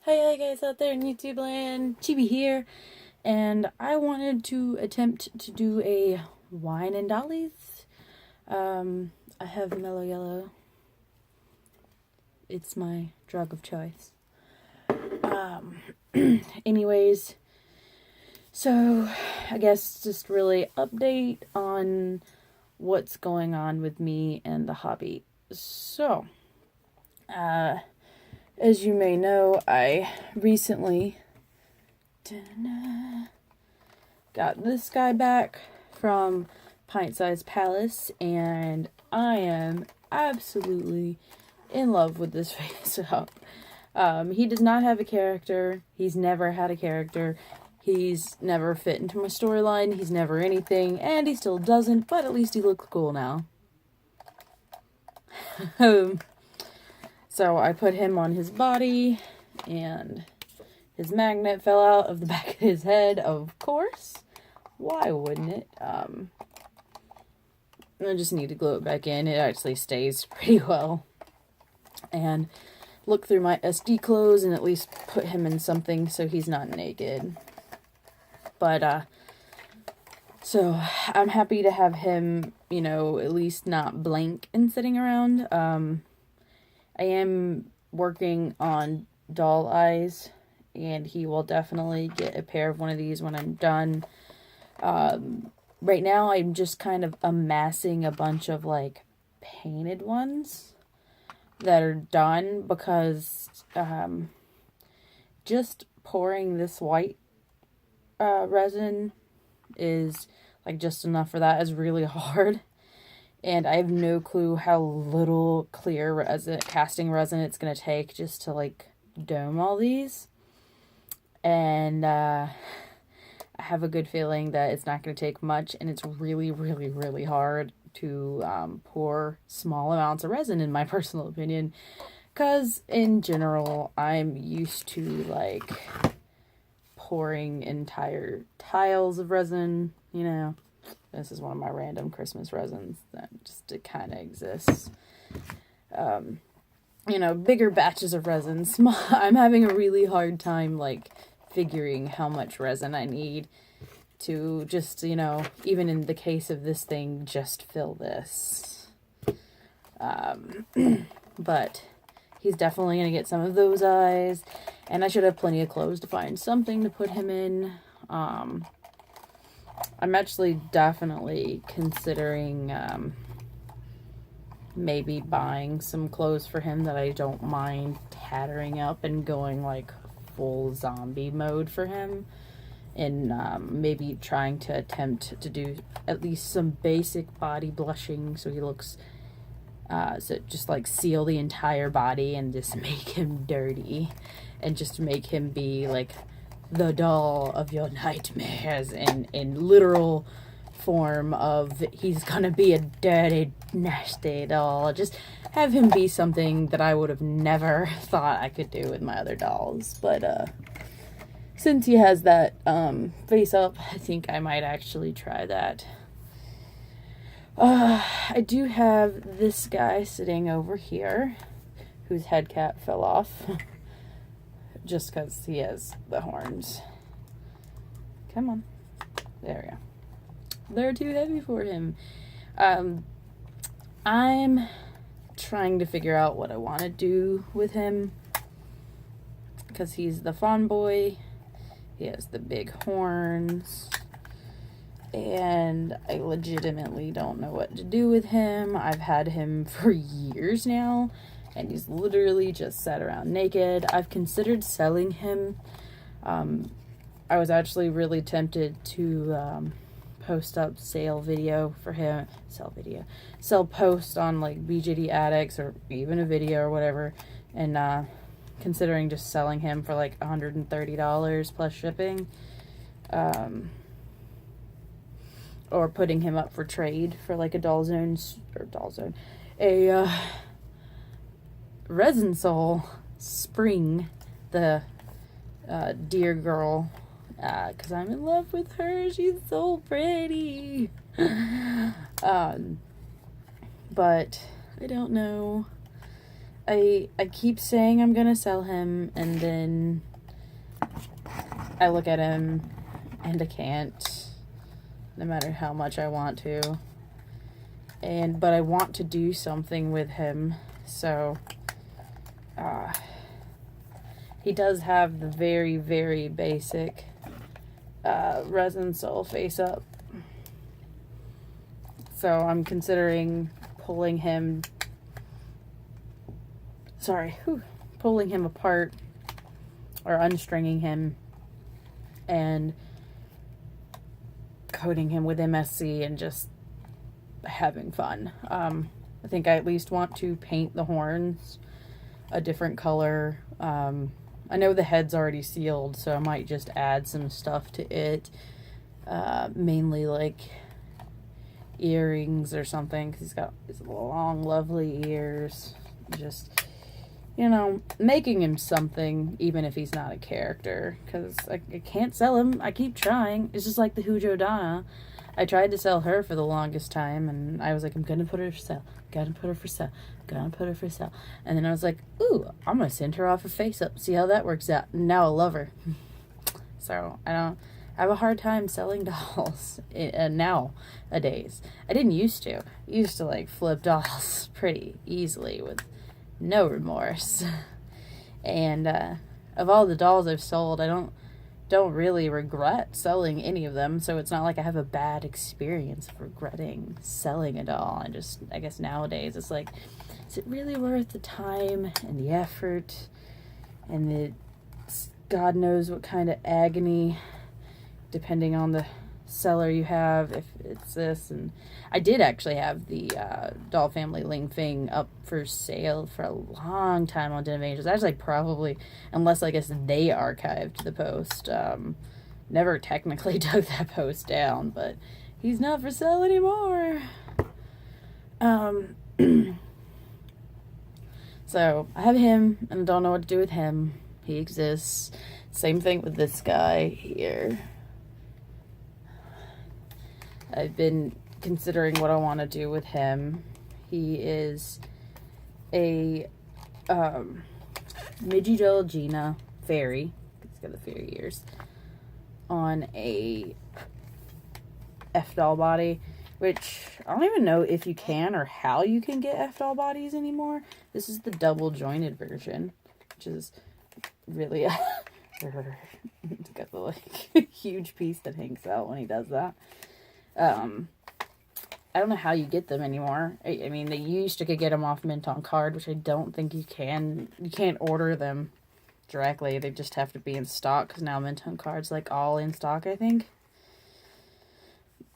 Hey guys out there in YouTube land, Chibi here, and I wanted to attempt to do a wine and dollies. I have mellow yellow. It's my drug of choice. Anyways, so I guess just really update on what's going on with me and the hobby. So, as you may know, I recently got this guy back from Pint Size Palace, and I am absolutely in love with this face up. He does not have a character. He's never had a character. He's never fit into my storyline. He's never anything, and he still doesn't, but at least he looks cool now. So I put him on his body, and his magnet fell out of the back of his head, of course. Why wouldn't it? I just need to glue it back in. It actually stays pretty well. And look through my SD clothes and at least put him in something so he's not naked. But, so I'm happy to have him, at least not blank and sitting around. I am working on doll eyes, and he will definitely get a pair of one of these when I'm done. Right now I'm just kind of amassing a bunch of painted ones that are done because just pouring this white resin is just enough for that is really hard. And I have no clue how little clear casting resin it's going to take just to, dome all these. And I have a good feeling that it's not going to take much, and it's really, really, really hard to pour small amounts of resin, in my personal opinion. Because, in general, I'm used to, pouring entire tiles of resin, This is one of my random Christmas resins that it kind of exists. Bigger batches of resin. I'm having a really hard time, figuring how much resin I need to just, even in the case of this thing, just fill this. But he's definitely going to get some of those eyes. And I should have plenty of clothes to find something to put him in. I'm actually definitely considering maybe buying some clothes for him that I don't mind tattering up and going full zombie mode for him. And maybe trying to attempt to do at least some basic body blushing so he looks, so just seal the entire body and just make him dirty. And just make him be the doll of your nightmares in literal form of he's gonna be a dirty, nasty doll. Just have him be something that I would have never thought I could do with my other dolls. But since he has that face up, I think I might actually try that. I do have this guy sitting over here whose head cap fell off. Just because he has the horns. Come on. There we go. They're too heavy for him. I'm trying to figure out what I want to do with him. Because he's the fawn boy. He has the big horns. And I legitimately don't know what to do with him. I've had him for years now. And he's literally just sat around naked. I've considered selling him. I was actually really tempted to post up sale post on BJD Addicts or even a video or whatever. And considering just selling him for $130 plus shipping. Or putting him up for trade for a Resin Soul Spring, the dear girl, because I'm in love with her. She's so pretty. But I don't know. I keep saying I'm gonna sell him, and then I look at him and I can't, no matter how much I want to. But I want to do something with him, so he does have the very, very basic resin soul face up. So I'm considering pulling him apart or unstringing him and coating him with MSC and just having fun. I think I at least want to paint the horns a different color. I know the head's already sealed, so I might just add some stuff to it. Mainly like earrings or something, because he's got his long, lovely ears. Just, making him something, even if he's not a character, because I can't sell him. I keep trying. It's just like the Hujo Donna. I tried to sell her for the longest time, and I was like, I'm gonna put her for sale. Gonna put her for sale. Gonna put her for sale. And then I was like, ooh, I'm gonna send her off a face up. See how that works out. And now I love her. So I have a hard time selling dolls nowadays. I didn't used to. I used to like flip dolls pretty easily with no remorse. And of all the dolls I've sold, I don't really regret selling any of them, so it's not like I have a bad experience of regretting selling a doll. I guess nowadays it's like, is it really worth the time and the effort and the God knows what kind of agony, depending on the seller you have, if it's this. And I did actually have the Doll Family Ling Fing up for sale for a long time on Den of Angels. Actually, probably, unless I guess they archived the post. Never technically took that post down, but he's not for sale anymore. So I have him, and I don't know what to do with him. He exists. Same thing with this guy here. I've been considering what I want to do with him. He is a Midgie Gina fairy. He's got the fairy ears. On a F-doll body, which I don't even know if you can or how you can get F-doll bodies anymore. This is the double jointed version, which is really it's got the like huge piece that hangs out when he does that. I don't know how you get them anymore. I mean, they used to could get them off Mint on Card, which I don't think you can. You can't order them directly. They just have to be in stock, because now Mint on Card's like all in stock, I think.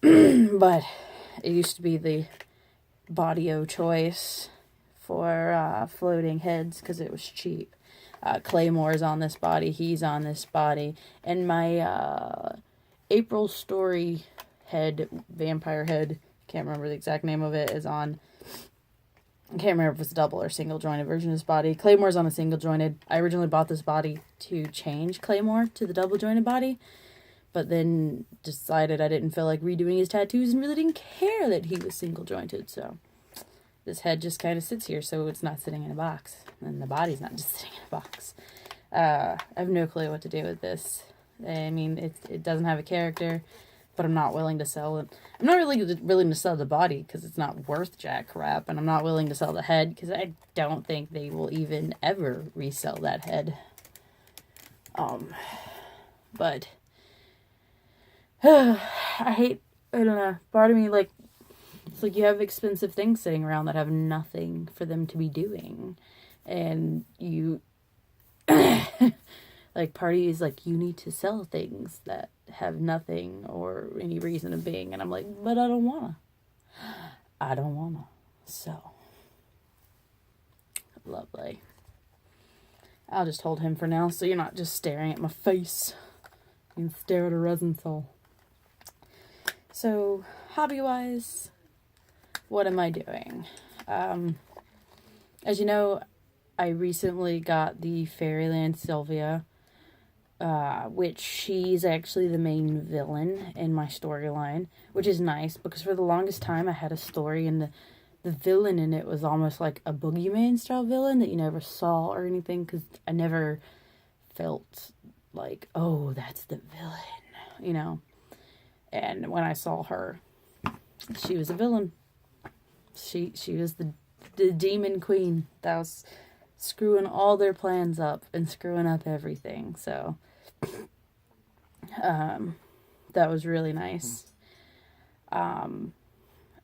But it used to be the Body-O choice for floating heads, because it was cheap. Claymore's on this body. He's on this body. And my April Story head, vampire head, can't remember the exact name of it, is on, I can't remember if it's a double or single jointed version of this body. Claymore's on a single jointed. I originally bought this body to change Claymore to the double jointed body, but then decided I didn't feel like redoing his tattoos and really didn't care that he was single jointed, so this head just kind of sits here, so it's not sitting in a box, and the body's not just sitting in a box. I have no clue what to do with this. I mean, it doesn't have a character, but I'm not willing to sell it. I'm not really willing to sell the body, because it's not worth jack crap, and I'm not willing to sell the head, because I don't think they will even ever resell that head. But I don't know, part of me, like, it's like you have expensive things sitting around that have nothing for them to be doing, and you like, part of you is like, you need to sell things that have nothing or any reason of being, and I'm like, but I don't wanna. So lovely. I'll just hold him for now, so you're not just staring at my face. You can stare at a resin soul. So, hobby-wise, what am I doing? As you know, I recently got the Fairyland Sylvia, which she's actually the main villain in my storyline, which is nice, because for the longest time I had a story in the the villain in it was almost like a boogeyman style villain that you never saw or anything, because I never felt like, oh, that's the villain, you know. And when I saw her, she was a villain. She was the demon queen that was screwing all their plans up and screwing up everything. So that was really nice.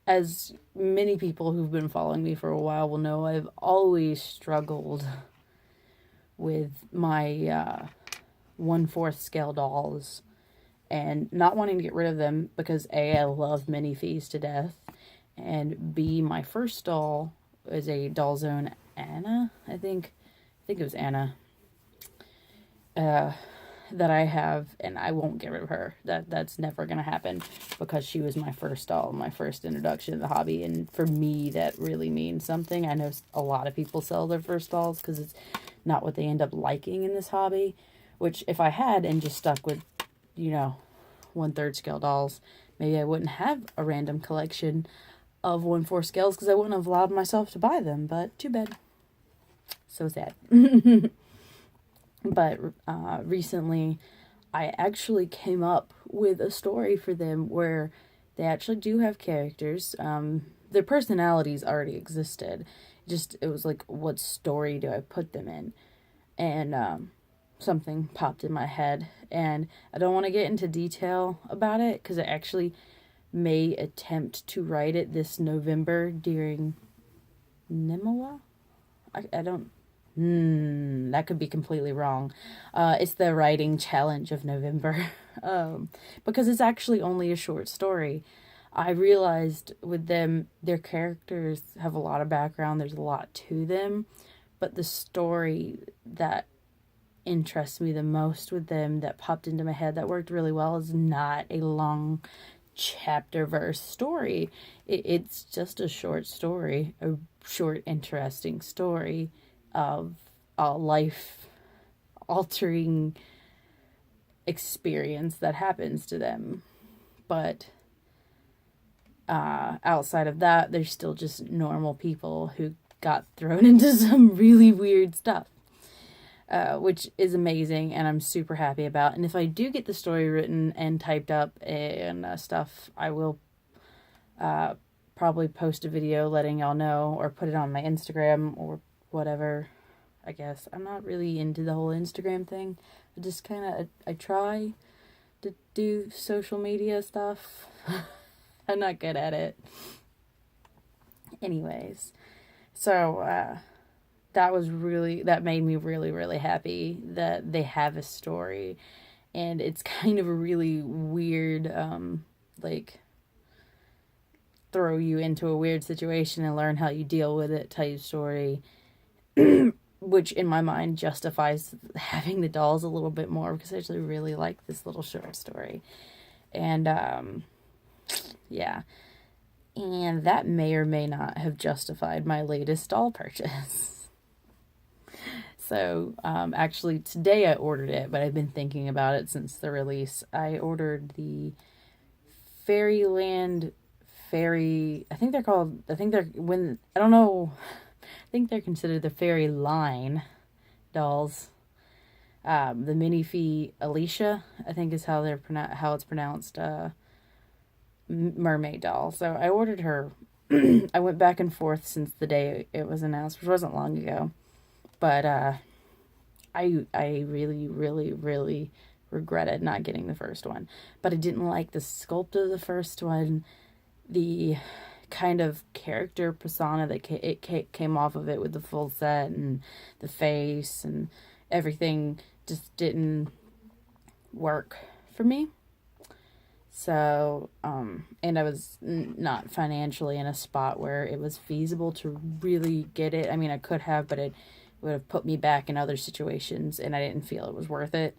As many people who've been following me for a while will know, I've always struggled with my 1/4 scale dolls and not wanting to get rid of them because A, I love minifees to death, and B, my first doll is a Doll Zone Anna, I think it was Anna, that I have, and I won't get rid of her. That's never gonna happen, because she was my first doll, my first introduction to the hobby, and for me that really means something. I know a lot of people sell their first dolls because it's not what they end up liking in this hobby, which if I had and just stuck with, 1/3 scale dolls, maybe I wouldn't have a random collection of 1/4 scales, because I wouldn't have allowed myself to buy them, but too bad. So sad. But recently, I actually came up with a story for them where they actually do have characters. Their personalities already existed. It was like, what story do I put them in? And something popped in my head. And I don't want to get into detail about it, because I actually may attempt to write it this November during Nimawa? I don't... that could be completely wrong. It's the writing challenge of November. Because it's actually only a short story. I realized with them, their characters have a lot of background. There's a lot to them. But the story that interests me the most with them, that popped into my head, that worked really well, is not a long chapter verse story. It's just a short story. A short, interesting story of a life-altering experience that happens to them. But outside of that, they're still just normal people who got thrown into some really weird stuff, which is amazing, and I'm super happy about. And if I do get the story written and typed up and stuff, I will probably post a video letting y'all know, or put it on my Instagram or whatever. I guess I'm not really into the whole Instagram thing. I just I try to do social media stuff. I'm not good at it. Anyways, so that made me really, really happy that they have a story, and it's kind of a really weird, throw you into a weird situation and learn how you deal with it type story, which in my mind justifies having the dolls a little bit more, because I actually really like this little short story. And yeah, and that may or may not have justified my latest doll purchase. So actually today I ordered it, but I've been thinking about it since the release. I ordered the Fairyland I think they're considered the Fairy Line dolls. The minifee Alicia, I think is how it's pronounced, mermaid doll. So I ordered her. I went back and forth since the day it was announced, which wasn't long ago. But I really, really, really regretted not getting the first one. But I didn't like the sculpt of the first one. The kind of character persona that came off of it with the full set and the face and everything just didn't work for me. So, and I was not financially in a spot where it was feasible to really get it. I mean, I could have, but it would have put me back in other situations, and I didn't feel it was worth it.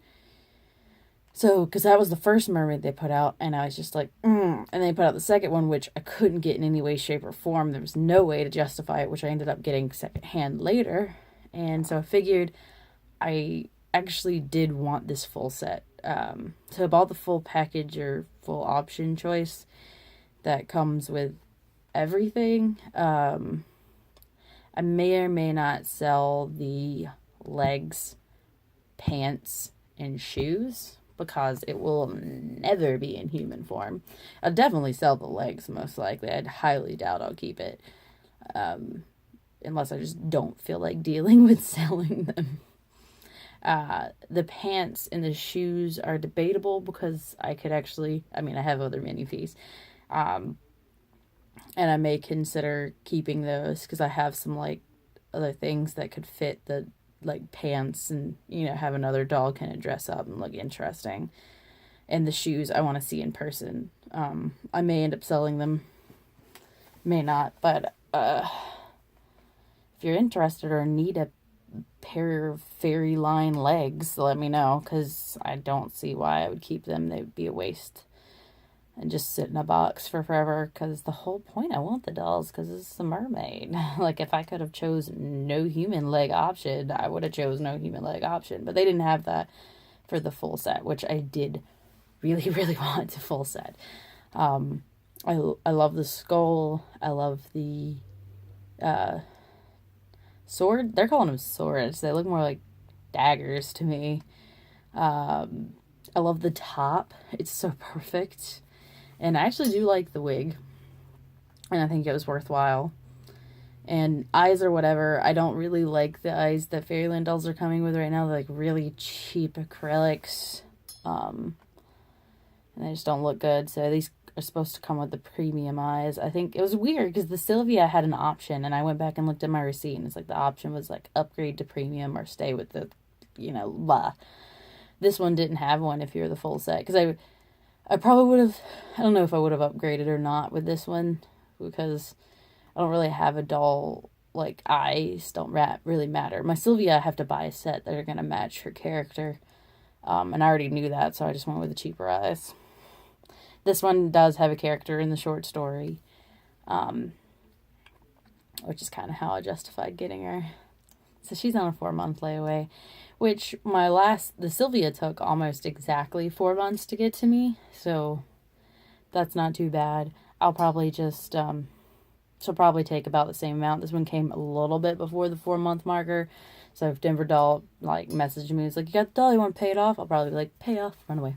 So, because that was the first mermaid they put out, and I was just like, And they put out the second one, which I couldn't get in any way, shape, or form. There was no way to justify it, which I ended up getting secondhand later. And so I figured I actually did want this full set. So I bought the full package or full option choice that comes with everything. I may or may not sell the legs, pants, and shoes because it will never be in human form. I'll definitely sell the legs, most likely. I'd highly doubt I'll keep it. Unless I just don't feel like dealing with selling them. The pants and the shoes are debatable because I could actually, I have other minifees. And I may consider keeping those because I have some like other things that could fit the like pants and, have another doll kind of dress up and look interesting. And the shoes I want to see in person. I may end up selling them, may not, but if you're interested or need a pair of fairy line legs, let me know, because I don't see why I would keep them. They would be a waste and just sit in a box for forever, because the whole point I want the dolls because it's a mermaid. Like, if I could have chose no human leg option, I would have chose no human leg option, but they didn't have that for the full set, which I did really, really want a full set. I love the skull. I love the sword. They're calling them swords. They look more like daggers to me. I love the top. It's so perfect. And I actually do like the wig. And I think it was worthwhile. And eyes or whatever. I don't really like the eyes that Fairyland dolls are coming with right now. They're like really cheap acrylics. And they just don't look good. So these are supposed to come with the premium eyes. I think it was weird because the Sylvia had an option, and I went back and looked at my receipt, and it's like the option was like upgrade to premium or stay with the, blah. This one didn't have one if you're the full set, because I probably would have, I don't know if I would have upgraded or not with this one, because I don't really have a doll, like eyes don't really matter. My Sylvia, I have to buy a set that are going to match her character, and I already knew that, so I just went with the cheaper eyes. This one does have a character in the short story, which is kind of how I justified getting her. So she's on a 4-month layaway, which the Sylvia took almost exactly 4 months to get to me, so that's not too bad. I'll probably just, she'll probably take about the same amount. This one came a little bit before the 4-month marker, so if Denver Doll, messaged me, it's like, you got the doll, you want to pay it off? I'll probably be like, pay off, run away.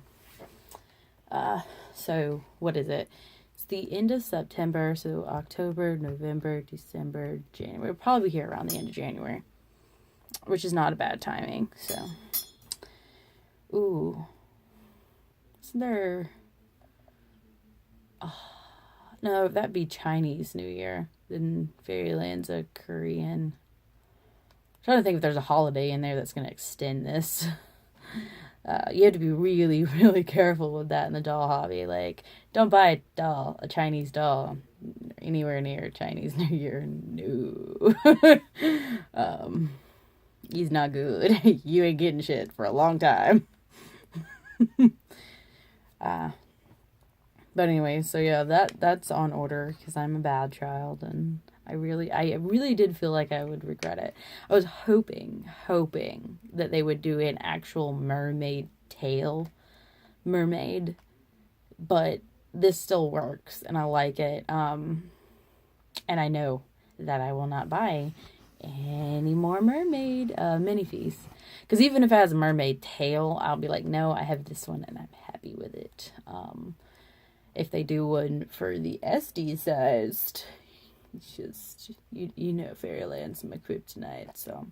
So what is it? It's the end of September, so October, November, December, January. We'll probably be here around the end of January, which is not a bad timing, so. Ooh. Isn't there... no, that'd be Chinese New Year. Then Fairyland's a Korean. I'm trying to think if there's a holiday in there that's going to extend this. You have to be really, really careful with that in the doll hobby. Like, don't buy a Chinese doll, anywhere near Chinese New Year. No. He's not good. You ain't getting shit for a long time. But anyway, so yeah, that's on order because I'm a bad child, and I really did feel like I would regret it. I was hoping that they would do an actual mermaid, but this still works, and I like it. And I know that I will not buy any more mermaid minifees, because even if it has a mermaid tail, I'll be like, no, I have this one, and I'm happy with it. If they do one for the SD sized, it's just, Fairyland's my kryptonite, so.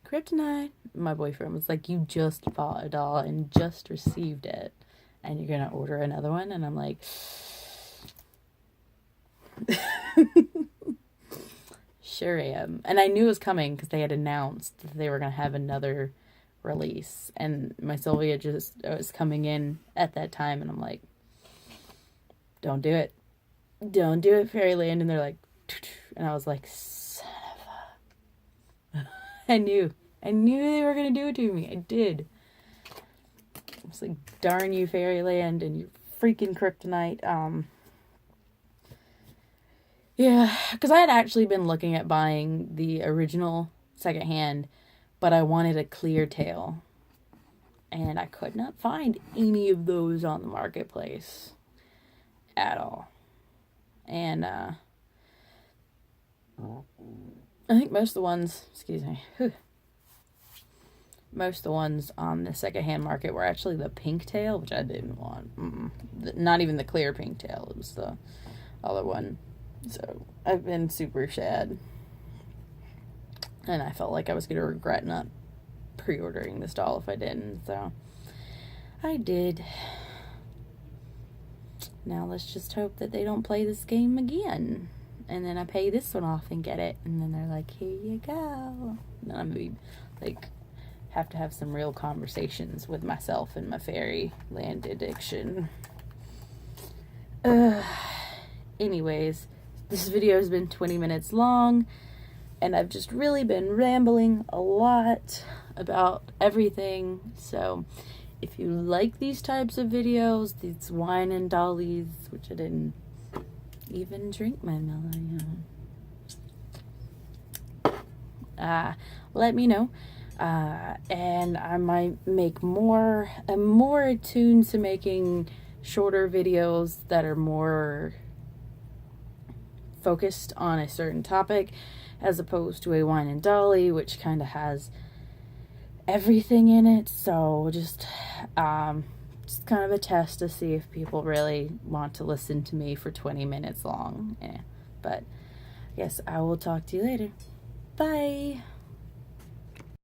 Kryptonite. My boyfriend was like, you just bought a doll and just received it, and you're gonna order another one? And I'm like, sure am. And I knew it was coming because they had announced that they were gonna have another release, and my Sylvia just was coming in at that time, and I'm like, don't do it, Fairyland. And they're like, and I was like, son of a... I knew they were gonna do it to me. I did. I was like, darn you, Fairyland, and your freaking kryptonite. Yeah, because I had actually been looking at buying the original secondhand, but I wanted a clear tail, and I could not find any of those on the marketplace at all. And I think most of the ones, most of the ones on the secondhand market were actually the pink tail, which I didn't want. Not even the clear pink tail. It was the other one. So I've been super sad. And I felt like I was going to regret not pre-ordering this doll if I didn't. So I did. Now let's just hope that they don't play this game again. And then I pay this one off and get it. And then they're like, here you go. And then I'm going to be like, have to have some real conversations with myself and my fairyland addiction. Anyways, this video has been 20 minutes long. And I've just really been rambling a lot about everything. So if you like these types of videos, these wine and dollies, which I didn't even drink my melon, let me know. And I might make more. I'm more attuned to making shorter videos that are more focused on a certain topic, as opposed to a wine and dolly, which kind of has everything in it. So just kind of a test to see if people really want to listen to me for 20 minutes long. But yes, I will talk to you later. Bye.